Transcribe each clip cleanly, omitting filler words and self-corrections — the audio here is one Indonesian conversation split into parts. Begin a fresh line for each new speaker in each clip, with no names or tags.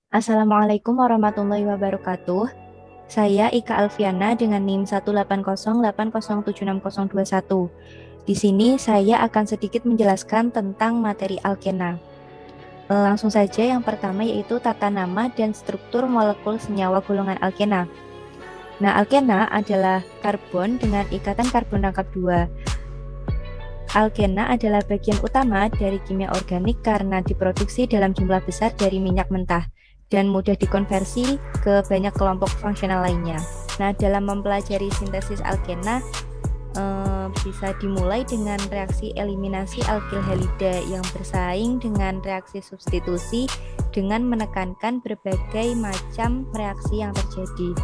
Assalamualaikum warahmatullahi wabarakatuh. Saya Ika Alfiana dengan NIM 18080706021. Di sini saya akan sedikit menjelaskan tentang materi alkena. Langsung saja yang pertama yaitu tata nama dan struktur molekul senyawa golongan alkena. Nah, alkena adalah karbon dengan ikatan karbon rangkap 2. Alkena adalah bagian utama dari kimia organik karena diproduksi dalam jumlah besar dari minyak mentah dan mudah dikonversi ke banyak kelompok fungsional lainnya. Nah, dalam mempelajari sintesis alkena bisa dimulai dengan reaksi eliminasi alkil halida yang bersaing dengan reaksi substitusi dengan menekankan berbagai macam reaksi yang terjadi.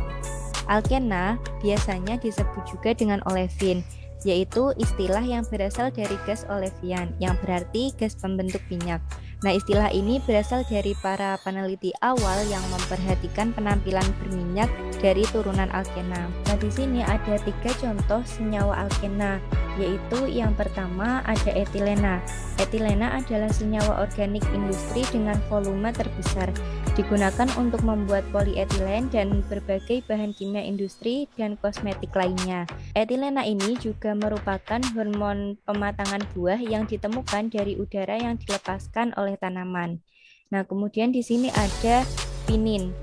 Alkena biasanya disebut juga dengan olefin, yaitu istilah yang berasal dari gas olevian, yang berarti gas pembentuk minyak. Nah, istilah ini berasal dari para peneliti awal yang memperhatikan penampilan berminyak dari turunan alkena. Nah, di sini ada 3 contoh senyawa alkena, yaitu yang pertama ada etilena. Etilena adalah senyawa organik industri dengan volume terbesar. Digunakan untuk membuat polietilen dan berbagai bahan kimia industri dan kosmetik lainnya. Etilena ini juga merupakan hormon pematangan buah yang ditemukan dari udara yang dilepaskan oleh tanaman. Nah, kemudian di sini ada pinin.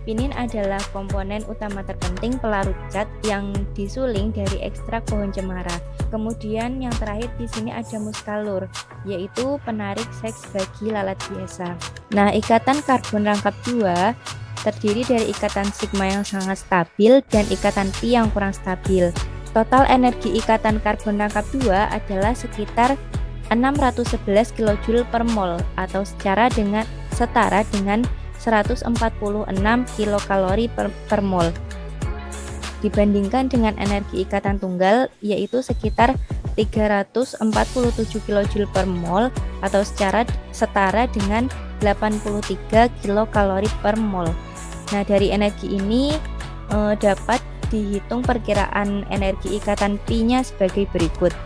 Pinin adalah komponen utama terpenting pelarut cat yang disuling dari ekstrak pohon cemara. Kemudian yang terakhir di sini ada muskalur, yaitu penarik seks bagi lalat biasa. Nah, ikatan karbon rangkap 2 terdiri dari ikatan sigma yang sangat stabil dan ikatan pi yang kurang stabil. Total energi ikatan karbon rangkap 2 adalah sekitar 611 kJ per mol atau setara dengan 146 kilokalori per mol dibandingkan dengan energi ikatan tunggal yaitu sekitar 347 kJ per mol atau setara dengan 83 kilokalori per mol. Nah, dari energi ini dapat dihitung perkiraan energi ikatan pi-nya sebagai berikut.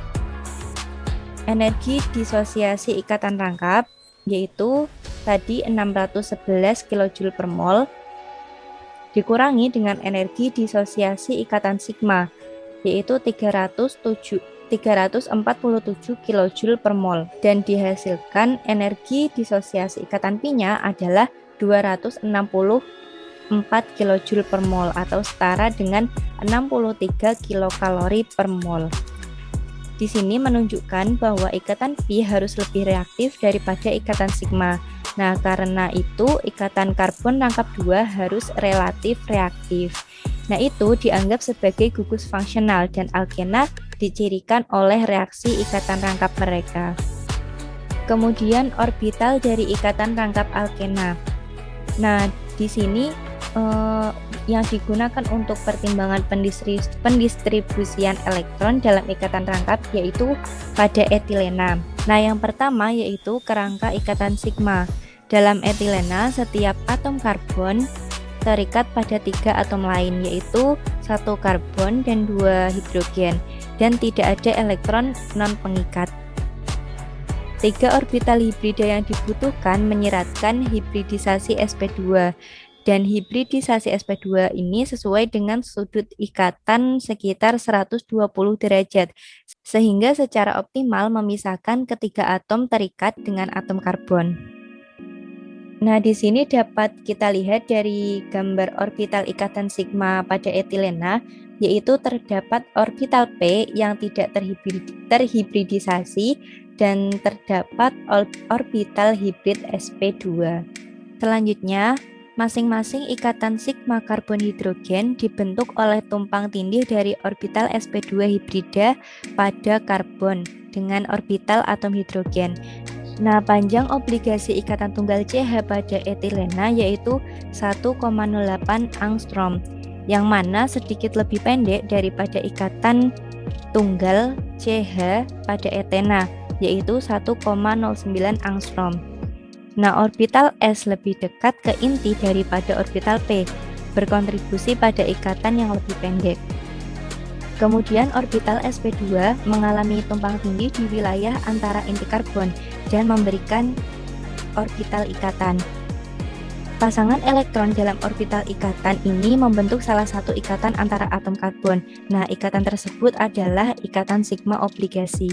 Energi disosiasi ikatan rangkap yaitu tadi 611 kJ per mol dikurangi dengan energi disosiasi ikatan sigma yaitu 347 kJ per mol dan dihasilkan energi disosiasi ikatan pi-nya adalah 264 kJ per mol atau setara dengan 63 kilokalori per mol. Di sini menunjukkan bahwa ikatan pi harus lebih reaktif daripada ikatan sigma. Nah, karena itu ikatan karbon rangkap 2 harus relatif reaktif. Nah, itu dianggap sebagai gugus fungsional dan alkena dicirikan oleh reaksi ikatan rangkap mereka. Kemudian orbital dari ikatan rangkap alkena. Nah, di sini yang digunakan untuk pertimbangan pendistribusian elektron dalam ikatan rangkap yaitu pada etilena. Nah, yang pertama yaitu kerangka ikatan sigma. Dalam etilena, setiap atom karbon terikat pada 3 atom lain yaitu 1 karbon dan 2 hidrogen dan tidak ada elektron non pengikat. 3 orbital hibrida yang dibutuhkan menyeratkan hibridisasi sp2 dan hibridisasi sp2 ini sesuai dengan sudut ikatan sekitar 120 derajat sehingga secara optimal memisahkan ketiga atom terikat dengan atom karbon. Nah, di sini dapat kita lihat dari gambar orbital ikatan sigma pada etilena yaitu terdapat orbital P yang tidak terhibridisasi dan terdapat orbital hibrid sp2. Selanjutnya, masing-masing ikatan sigma karbon hidrogen dibentuk oleh tumpang tindih dari orbital sp2 hibrida pada karbon dengan orbital atom hidrogen. Nah, panjang obligasi ikatan tunggal CH pada etilena yaitu 1,08 angstrom, yang mana sedikit lebih pendek daripada ikatan tunggal CH pada etena yaitu 1,09 angstrom. Nah, orbital S lebih dekat ke inti daripada orbital P, berkontribusi pada ikatan yang lebih pendek. Kemudian orbital sp2 mengalami tumpang tindih di wilayah antara inti karbon dan memberikan orbital ikatan. Pasangan elektron dalam orbital ikatan ini membentuk salah satu ikatan antara atom karbon. Nah, ikatan tersebut adalah ikatan sigma obligasi.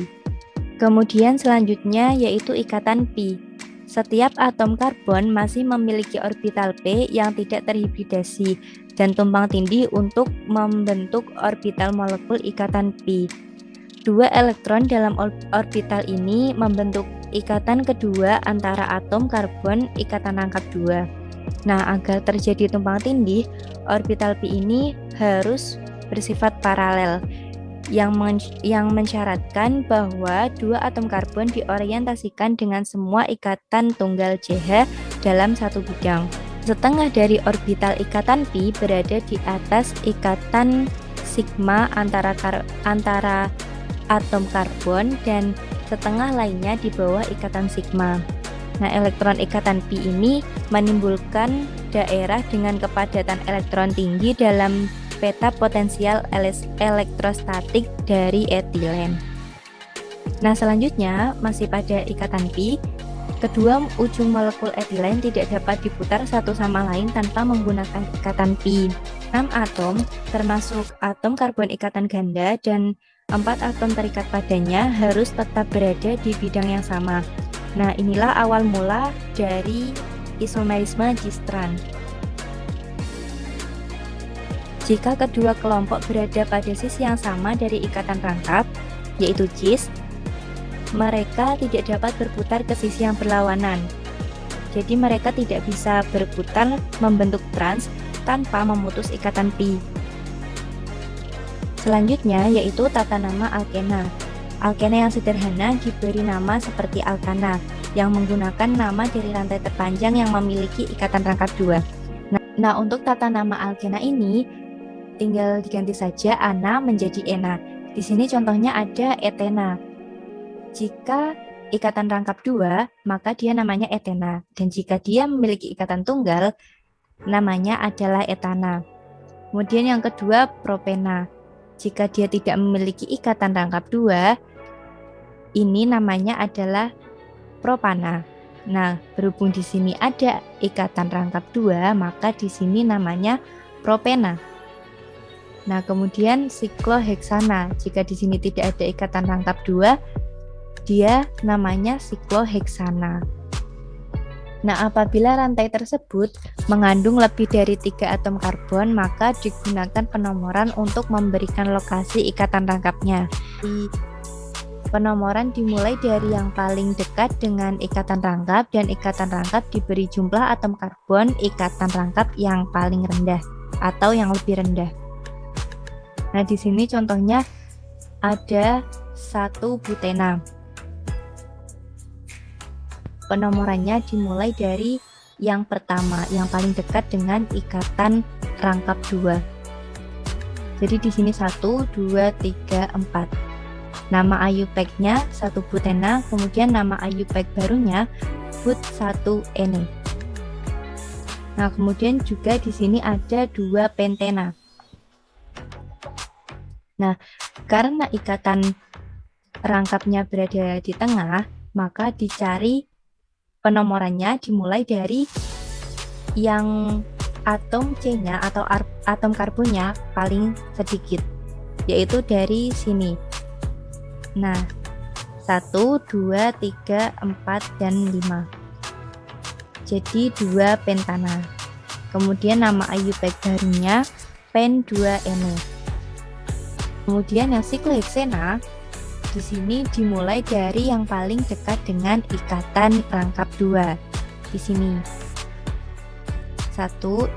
Kemudian selanjutnya yaitu ikatan pi. Setiap atom karbon masih memiliki orbital p yang tidak terhibridasi dan tumpang tindih untuk membentuk orbital molekul ikatan pi. Dua elektron dalam orbital ini membentuk ikatan kedua antara atom karbon ikatan rangkap 2. Nah, agar terjadi tumpang tindih, orbital pi ini harus bersifat paralel, yang mensyaratkan bahwa dua atom karbon diorientasikan dengan semua ikatan tunggal CH dalam satu bidang. Setengah dari orbital ikatan pi berada di atas ikatan sigma antara atom karbon dan setengah lainnya di bawah ikatan sigma. Nah, elektron ikatan pi ini menimbulkan daerah dengan kepadatan elektron tinggi dalam peta potensial elektrostatik dari etilen. Nah, selanjutnya masih pada ikatan pi, kedua ujung molekul etilen tidak dapat diputar satu sama lain tanpa menggunakan ikatan pi. 6 atom, termasuk atom karbon ikatan ganda dan 4 atom terikat padanya harus tetap berada di bidang yang sama. Nah, inilah awal mula dari isomerisme Cis-trans. Jika kedua kelompok berada pada sisi yang sama dari ikatan rangkap, yaitu cis, mereka tidak dapat berputar ke sisi yang berlawanan. Jadi mereka tidak bisa berputar membentuk trans tanpa memutus ikatan pi. Selanjutnya yaitu tata nama alkena. Alkena yang sederhana diberi nama seperti alkana, yang menggunakan nama dari rantai terpanjang yang memiliki ikatan rangkap 2. Nah, untuk tata nama alkena ini, tinggal diganti saja ana menjadi ena. Di sini contohnya ada etena. Jika ikatan rangkap 2, maka dia namanya etena. Dan jika dia memiliki ikatan tunggal, namanya adalah etana. Kemudian yang kedua, propena. Jika dia tidak memiliki ikatan rangkap 2, ini namanya adalah propana. Nah, berhubung di sini ada ikatan rangkap 2, maka di sini namanya propena. Nah, kemudian sikloheksana. Jika di sini tidak ada ikatan rangkap 2, dia namanya sikloheksana. Nah, apabila rantai tersebut mengandung lebih dari 3 atom karbon, maka digunakan penomoran untuk memberikan lokasi ikatan rangkapnya. Penomoran dimulai dari yang paling dekat dengan ikatan rangkap dan ikatan rangkap diberi jumlah atom karbon ikatan rangkap yang paling rendah atau yang lebih rendah. Nah, di sini contohnya ada 1 butena. Penomorannya dimulai dari yang pertama, yang paling dekat dengan ikatan rangkap 2. Jadi di sini 1, 2, 3, 4. Nama IUPAC-nya 1 butena, kemudian nama IUPAC barunya but 1 ene. Nah, kemudian juga di sini ada 2 pentena. Nah, karena ikatan rangkapnya berada di tengah, maka dicari penomorannya dimulai dari yang atom C-nya atau atom karbonnya paling sedikit, yaitu dari sini. Nah, 1, 2, 3, 4, dan 5. Jadi 2 pentana. Kemudian nama IUPAC barunya pen 2 ene. Kemudian yang sikloheksena di sini dimulai dari yang paling dekat dengan ikatan rangkap 2. Di sini 1.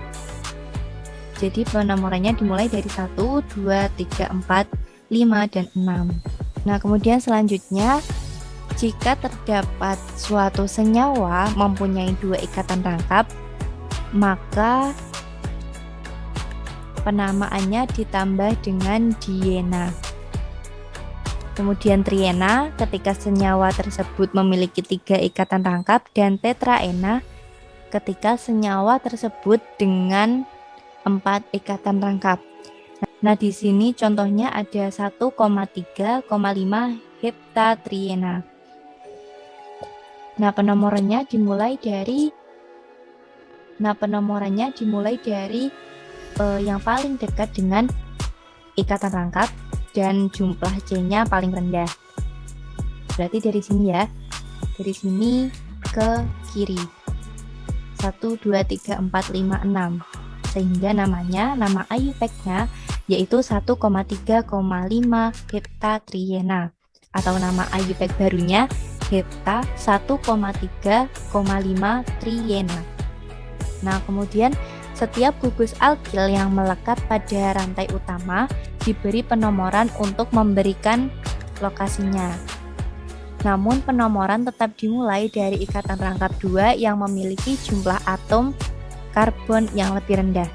Jadi penomorannya dimulai dari 1, 2, 3, 4, 5, dan 6. Nah, kemudian selanjutnya, jika terdapat suatu senyawa mempunyai 2 ikatan rangkap, maka penamaannya ditambah dengan diena. Kemudian triena ketika senyawa tersebut memiliki 3 ikatan rangkap, dan tetraena ketika senyawa tersebut dengan 4 ikatan rangkap. Nah, di sini contohnya ada 1,3,5 heptatriena. Nah, penomorannya dimulai dari Nah, penomorannya dimulai dari yang paling dekat dengan ikatan rangkap dan jumlah C-nya paling rendah. Berarti dari sini ya, dari sini ke kiri. 1, 2, 3, 4, 5, 6. Sehingga nama IUPAC-nya yaitu 1,3,5 heptatriena. Atau nama IUPAC barunya hepta 1,3,5 triena. Nah, kemudian setiap gugus alkil yang melekat pada rantai utama diberi penomoran untuk memberikan lokasinya. Namun penomoran tetap dimulai dari ikatan rangkap 2 yang memiliki jumlah atom karbon yang lebih rendah.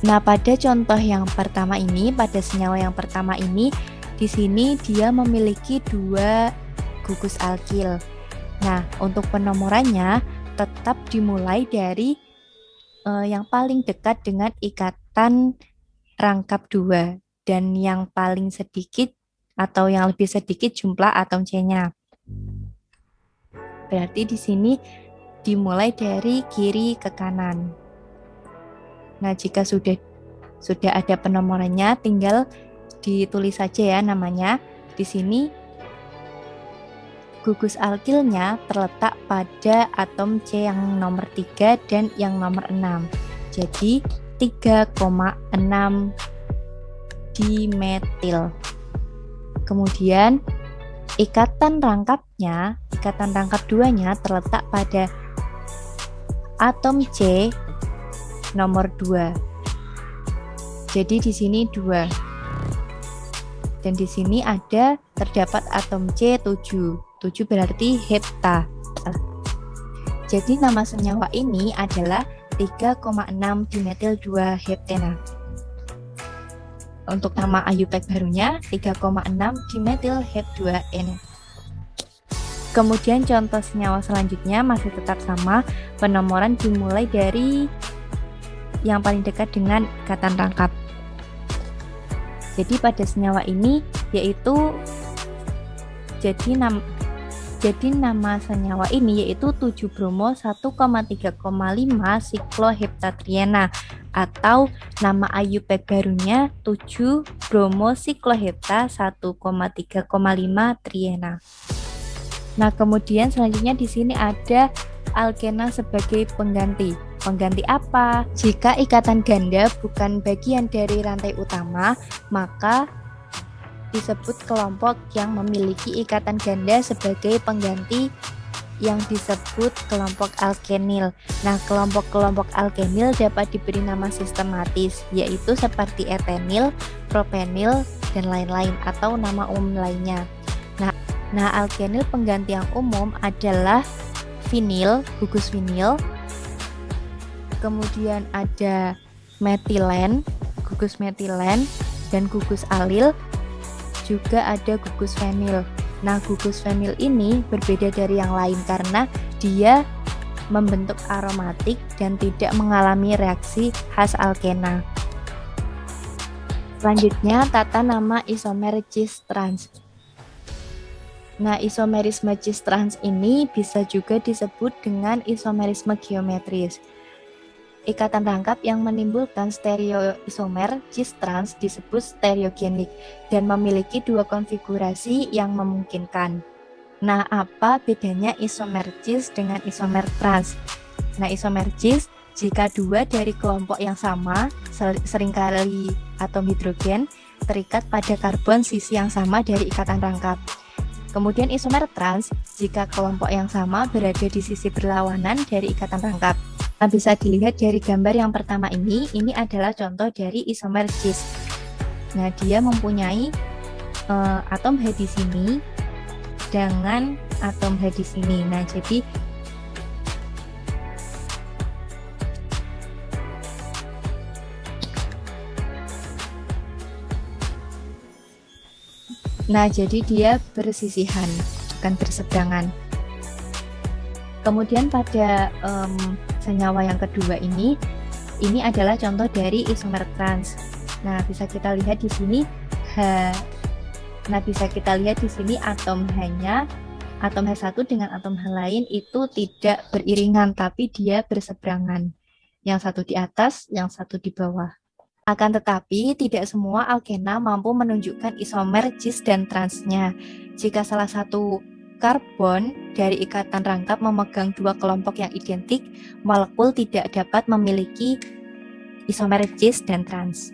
Nah, pada contoh yang pertama ini, pada senyawa yang pertama ini, di sini dia memiliki 2 gugus alkil. Nah, untuk penomorannya tetap dimulai dari yang paling dekat dengan ikatan rangkap 2 dan yang paling sedikit atau yang lebih sedikit jumlah atom C-nya. Berarti di sini dimulai dari kiri ke kanan. Nah, jika sudah ada penomorannya, tinggal ditulis saja ya namanya. Di sini gugus alkilnya terletak pada atom C yang nomor 3 dan yang nomor 6. Jadi 3,6 dimetil. Kemudian ikatan rangkap 2-nya terletak pada atom C nomor 2. Jadi di sini 2. Dan di sini terdapat atom C 7. 7 berarti hepta. Jadi nama senyawa ini adalah 3,6 dimetil 2 heptena. Untuk nama IUPAC barunya 3,6 dimetil hep2N. Kemudian contoh senyawa selanjutnya masih tetap sama, penomoran dimulai dari yang paling dekat dengan ikatan rangkap. Jadi pada senyawa ini yaitu nama senyawa ini yaitu 7 bromo 1,3,5 sikloheptatriena atau nama IUPAC barunya 7 bromo siklohepta 1,3,5 triena. Nah, kemudian selanjutnya di sini ada alkena sebagai pengganti. Pengganti apa? Jika ikatan ganda bukan bagian dari rantai utama, maka disebut kelompok yang memiliki ikatan ganda sebagai pengganti yang disebut kelompok alkenil. Nah, kelompok-kelompok alkenil dapat diberi nama sistematis, yaitu seperti etenil, propenil, dan lain-lain, atau nama umum lainnya. Nah, alkenil pengganti yang umum adalah vinil, gugus vinil, kemudian ada metilen, gugus metilen, dan gugus alil, juga ada gugus fenil. Nah, gugus fenil ini berbeda dari yang lain karena dia membentuk aromatik dan tidak mengalami reaksi khas alkena. Selanjutnya, tata nama isomer cis trans. Nah, isomerisme cis trans ini bisa juga disebut dengan isomerisme geometris. Ikatan rangkap yang menimbulkan stereoisomer cis trans disebut stereogenik dan memiliki 2 konfigurasi yang memungkinkan. Nah, apa bedanya isomer cis dengan isomer trans? Nah, isomer cis jika 2 dari kelompok yang sama, seringkali atom hidrogen, terikat pada karbon sisi yang sama dari ikatan rangkap. Kemudian isomer trans jika kelompok yang sama berada di sisi berlawanan dari ikatan rangkap. Nah, bisa dilihat dari gambar yang pertama ini adalah contoh dari isomer cis. Nah, dia mempunyai atom H di sini dengan atom H di sini. Nah, jadi dia bersisihan, bukan berseberangan. Kemudian pada senyawa yang kedua ini adalah contoh dari isomer trans. Nah, bisa kita lihat di sini atom H-nya atom H1 dengan atom H lain itu tidak beriringan, tapi dia berseberangan. Yang satu di atas, yang satu di bawah. Akan tetapi, tidak semua alkena mampu menunjukkan isomer cis dan transnya. Jika salah satu karbon dari ikatan rangkap memegang dua kelompok yang identik, molekul tidak dapat memiliki isomer cis dan trans.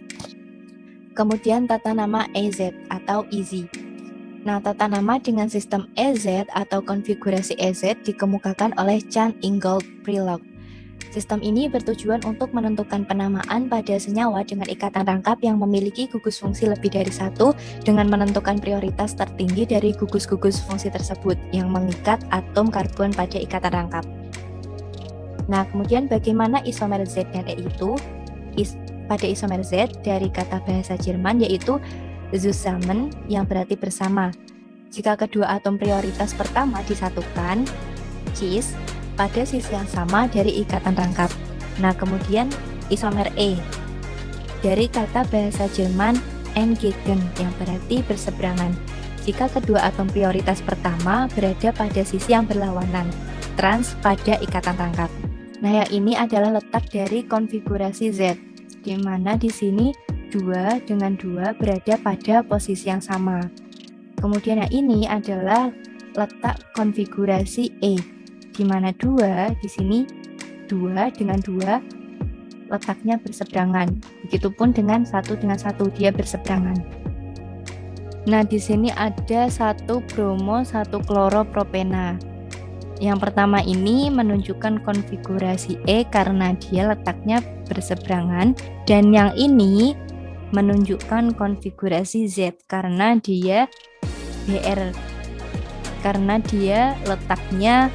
Kemudian tata nama EZ atau EZ. Nah, tata nama dengan sistem EZ atau konfigurasi EZ dikemukakan oleh Chan Ingold Prelog. Sistem ini bertujuan untuk menentukan penamaan pada senyawa dengan ikatan rangkap yang memiliki gugus fungsi lebih dari satu dengan menentukan prioritas tertinggi dari gugus-gugus fungsi tersebut yang mengikat atom karbon pada ikatan rangkap. Nah, kemudian bagaimana isomer Z dan E itu? Pada isomer Z dari kata bahasa Jerman yaitu zusammen yang berarti bersama. Jika kedua atom prioritas pertama disatukan, cis, pada sisi yang sama dari ikatan rangkap. Nah, kemudian isomer E dari kata bahasa Jerman entgegen yang berarti berseberangan. Jika kedua atom prioritas pertama berada pada sisi yang berlawanan, trans pada ikatan rangkap. Nah, yang ini adalah letak dari konfigurasi Z, di mana di sini 2 dengan 2 berada pada posisi yang sama. Kemudian yang ini adalah letak konfigurasi E, di mana 2 di sini 2 dengan 2 letaknya berseberangan. Begitupun dengan 1 dengan 1 dia berseberangan. Nah, di sini ada 1 bromo, 1 kloropropena. Yang pertama ini menunjukkan konfigurasi E karena dia letaknya berseberangan, dan yang ini menunjukkan konfigurasi Z karena dia Br, karena dia letaknya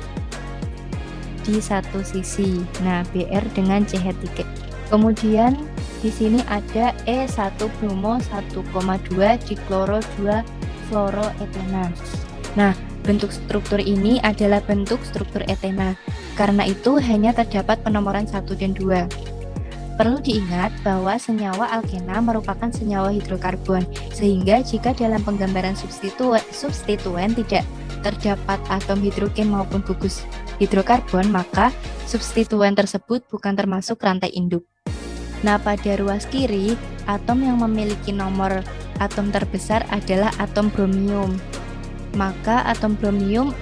di satu sisi. Nah, Br dengan CH3. Kemudian di sini ada E1 bromo 1,2 dikloro 2 fluoroetena. Nah, bentuk struktur ini adalah bentuk struktur etena. Karena itu hanya terdapat penomoran 1 dan 2. Perlu diingat bahwa senyawa alkena merupakan senyawa hidrokarbon, sehingga jika dalam penggambaran substituen tidak terdapat atom hidrogen maupun gugus hidrokarbon, maka substituen tersebut bukan termasuk rantai induk. Nah, pada ruas kiri, atom yang memiliki nomor atom terbesar adalah atom bromium. Maka atom bromium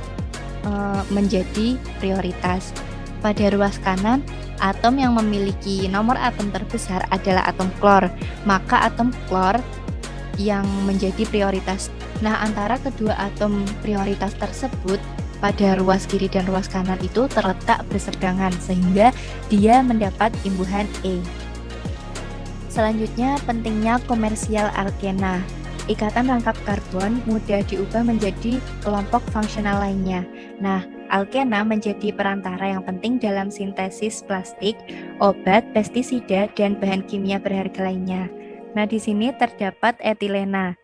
menjadi prioritas. Pada ruas kanan, atom yang memiliki nomor atom terbesar adalah atom klor, maka atom klor yang menjadi prioritas. Nah, antara kedua atom prioritas tersebut pada ruas kiri dan ruas kanan itu terletak berseberangan, sehingga dia mendapat imbuhan E. Selanjutnya, pentingnya komersial alkena. Ikatan rangkap karbon mudah diubah menjadi kelompok fungsional lainnya. Nah, alkena menjadi perantara yang penting dalam sintesis plastik, obat, pestisida, dan bahan kimia berharga lainnya. Nah, di sini terdapat etilena.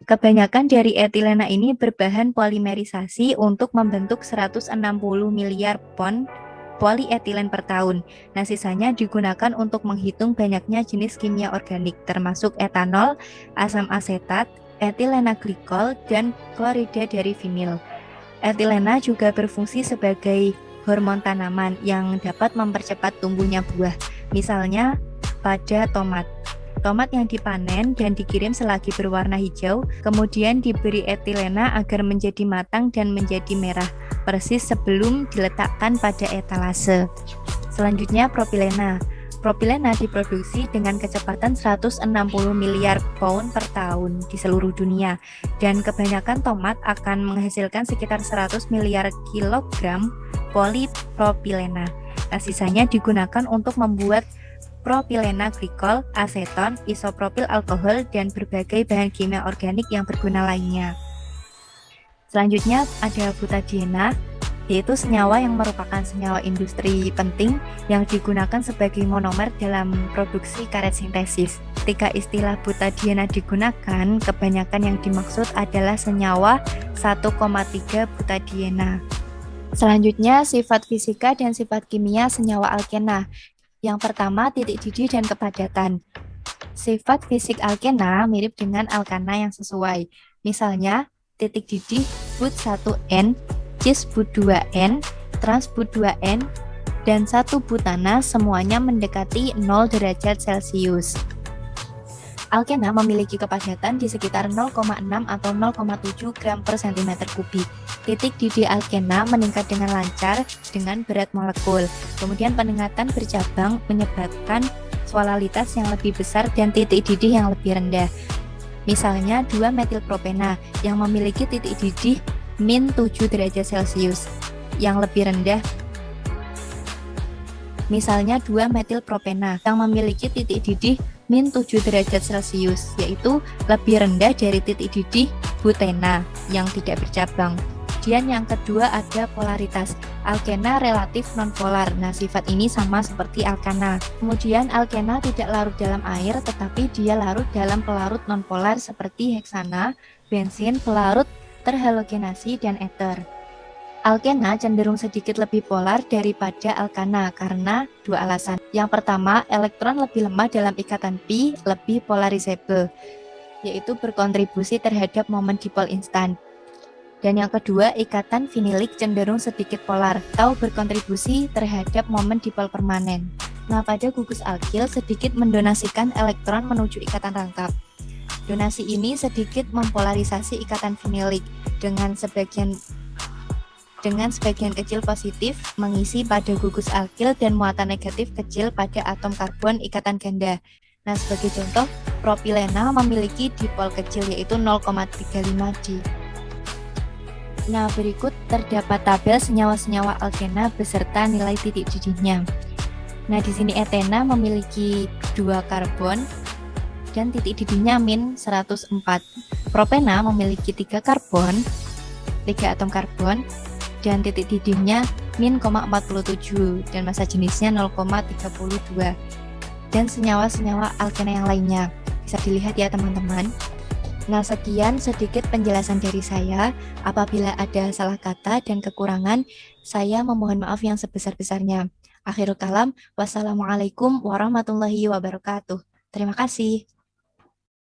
Kebanyakan dari etilena ini berbahan polimerisasi untuk membentuk 160 miliar pon polietilen per tahun. Nah, sisanya digunakan untuk menghitung banyaknya jenis kimia organik, termasuk etanol, asam asetat, etilena glikol, dan klorida dari vinil. Etilena juga berfungsi sebagai hormon tanaman yang dapat mempercepat tumbuhnya buah. Misalnya pada tomat. Tomat yang dipanen dan dikirim selagi berwarna hijau, kemudian diberi etilena agar menjadi matang dan menjadi merah, persis sebelum diletakkan pada etalase. Selanjutnya propilena. Propilena diproduksi dengan kecepatan 160 miliar pound per tahun di seluruh dunia, dan kebanyakan tomat akan menghasilkan sekitar 100 miliar kilogram polipropilena. Nah, sisanya digunakan untuk membuat propilena glikol, aseton, isopropil alkohol, dan berbagai bahan kimia organik yang berguna lainnya. Selanjutnya ada butadiena, yaitu senyawa yang merupakan senyawa industri penting yang digunakan sebagai monomer dalam produksi karet sintesis. Ketika istilah butadiena digunakan, kebanyakan yang dimaksud adalah senyawa 1,3 butadiena. Selanjutnya, sifat fisika dan sifat kimia senyawa alkena. Yang pertama, titik didih dan kepadatan. Sifat fisik alkena mirip dengan alkana yang sesuai. Misalnya, titik didih but 1N cis but 2N, trans but 2N, dan 1 butana semuanya mendekati 0 derajat Celcius. Alkena memiliki kepadatan di sekitar 0,6 atau 0,7 gram per cm kubik. Titik didih alkena meningkat dengan lancar dengan berat molekul. Kemudian peningkatan bercabang menyebabkan solalitas yang lebih besar dan titik didih yang lebih rendah. Misalnya 2-metilpropena yang memiliki titik didih min 7 derajat Celcius. Yang lebih rendah misalnya 2-metilpropena yang memiliki titik didih min 7 derajat Celcius, yaitu lebih rendah dari titik didih butena yang tidak bercabang. Kemudian yang kedua ada polaritas. Alkena relatif nonpolar. Nah, sifat ini sama seperti alkana. Kemudian alkena tidak larut dalam air, tetapi dia larut dalam pelarut nonpolar seperti heksana, bensin, pelarut terhalogenasi, dan ether. Alkena cenderung sedikit lebih polar daripada alkana karena dua alasan. Yang pertama, elektron lebih lemah dalam ikatan pi, lebih polarizable, yaitu berkontribusi terhadap momen dipol instan. Dan yang kedua, ikatan vinilik cenderung sedikit polar atau berkontribusi terhadap momen dipol permanen. Nah, pada gugus alkil sedikit mendonasikan elektron menuju ikatan rangkap. Donasi ini sedikit mempolarisasi ikatan vinilik dengan sebagian kecil positif mengisi pada gugus alkil dan muatan negatif kecil pada atom karbon ikatan ganda. Nah, sebagai contoh, propilena memiliki dipol kecil yaitu 0,35D. Nah, berikut terdapat tabel senyawa-senyawa alkena beserta nilai titik didihnya. Nah, di sini etena memiliki 2 karbon dan titik didihnya min 104. Propena memiliki 3 karbon, 3 atom karbon, dan titik didihnya min 0,47 dan massa jenisnya 0,32. Dan senyawa-senyawa alkena yang lainnya bisa dilihat ya teman-teman. Nah, sekian sedikit penjelasan dari saya. Apabila ada salah kata dan kekurangan, saya memohon maaf yang sebesar-besarnya. Akhirul kalam, wassalamualaikum warahmatullahi wabarakatuh. Terima kasih.